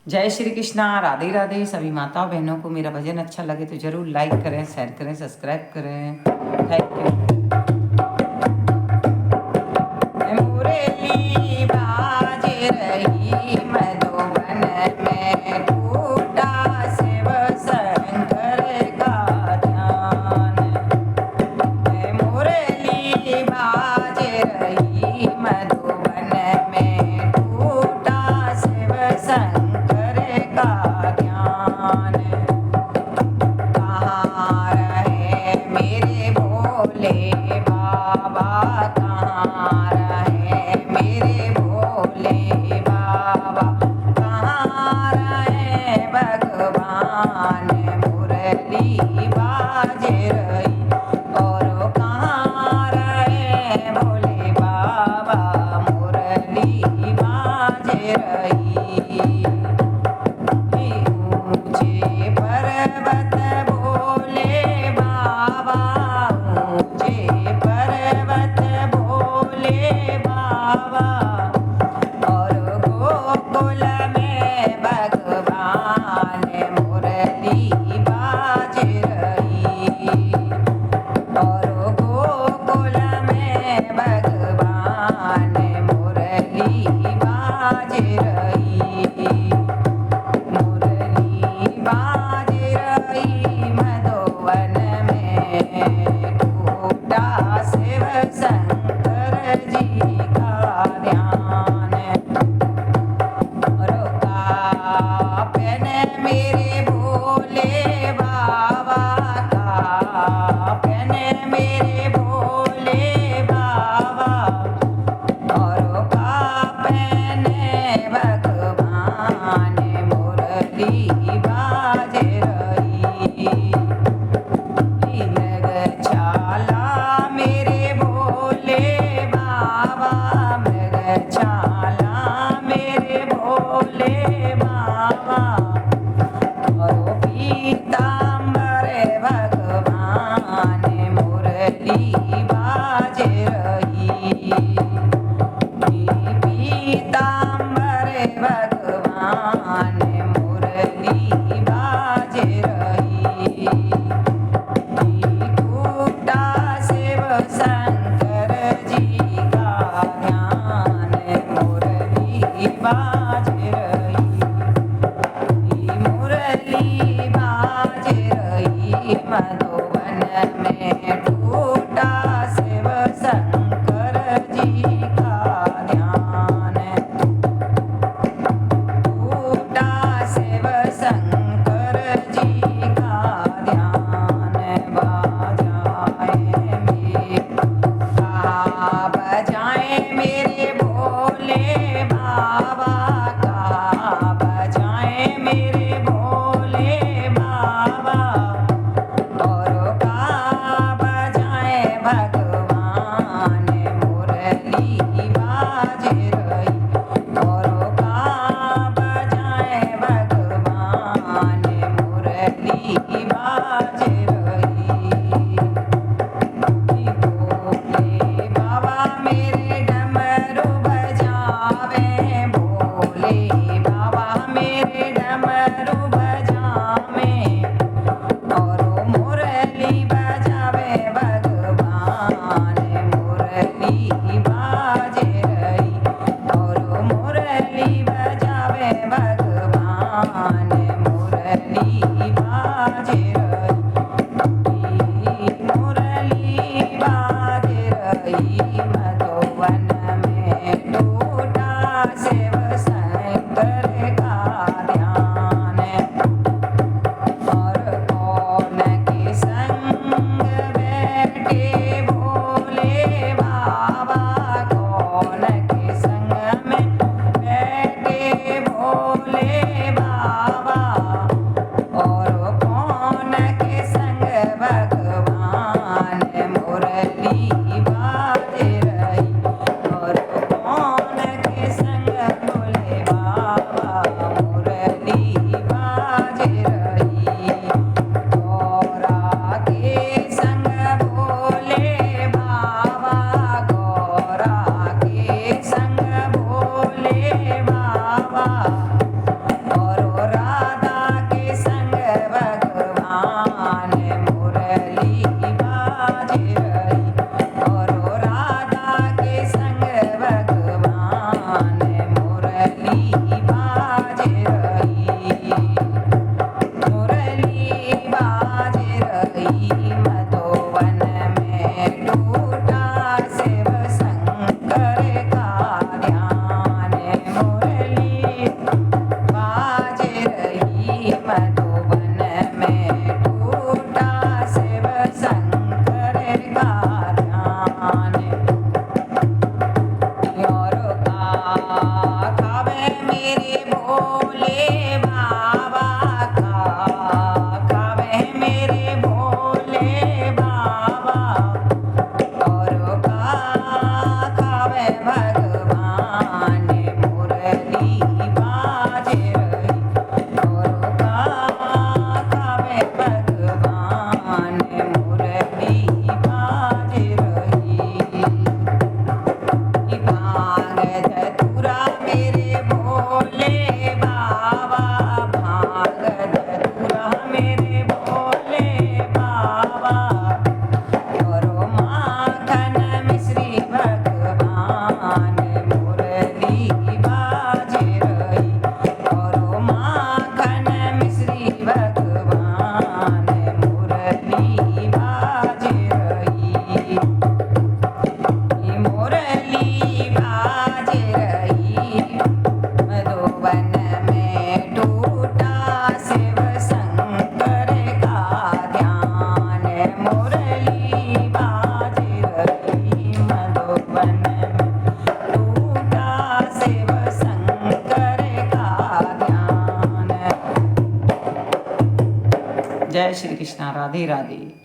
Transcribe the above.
जय श्री कृष्णा, राधे राधे। सभी माताओं बहनों को मेरा भजन अच्छा लगे तो जरूर लाइक करें, शेयर करें, सब्सक्राइब करें। Thank you. मुरली बाज रही मधुबन में, टूटा शिव शंकर का ध्यान। मुरली बाज रही मधुबन में, टूटा शिव शंकर का ध्यान। कहाँ रहे मेरे भोले बाबा, कहाँ रहे मेरे भोले बाबा, कहाँ रहे भगवान। मुरली बाज रही और कहाँ रहे भोले बाबा, मुरली बाज रही। ऊंचे पर्वत भोले बाबा, ऊंचे पर्वत भोले बाबा, और गोकुल में भगवान। मुरली बाज रही और गोकुल में भगवान। मुरली बाज रही, मुरली बाज रही मधुबन में, टूटा शिव शंकर जी का ध्यान। रोका पेन मेरे भोले बाबा का, पेन मेरे भोले बाबा, और का पेन भगवान। मुरली बाज रही, मृगछाला मेरे भोले बाबा, मृगछाला मेरे भोले बाबा, और पीताम्बर भगवान। मुरली बाज रही, पीताम्बर भगवान। मुरली बाज रही, टूटा शिव शंकर जी का ध्यान। मुरली बाज रही, मुरली बाज रही मधुबन में, टूटा शिव शंकर जी का ध्यान। टूटा शिव शंकर जी का ध्यान। बजाए मेरे भोले बाबा, का बजाए मेरे भोले बाबा, और का बजाए भगवान। मुरली बाज रही और का बजाए भगवान। मुरली बाज रही, भोले बाबा मेरे डमरू बजावे, भोले बाबा मेरे डमरू बजावे, और मुरली बजावे भगवान। मुरली बाज रही और मुरली बजावे भगवान। मुरली बाज रही, मुरली बाज रही मधुबन में, टूटा शिव शंकर का ध्यान। और कौन के संग बैठे भोले बाबा, कौन के संग में बैठे भोले बाबा, जय श्री कृष्णा, राधे राधे।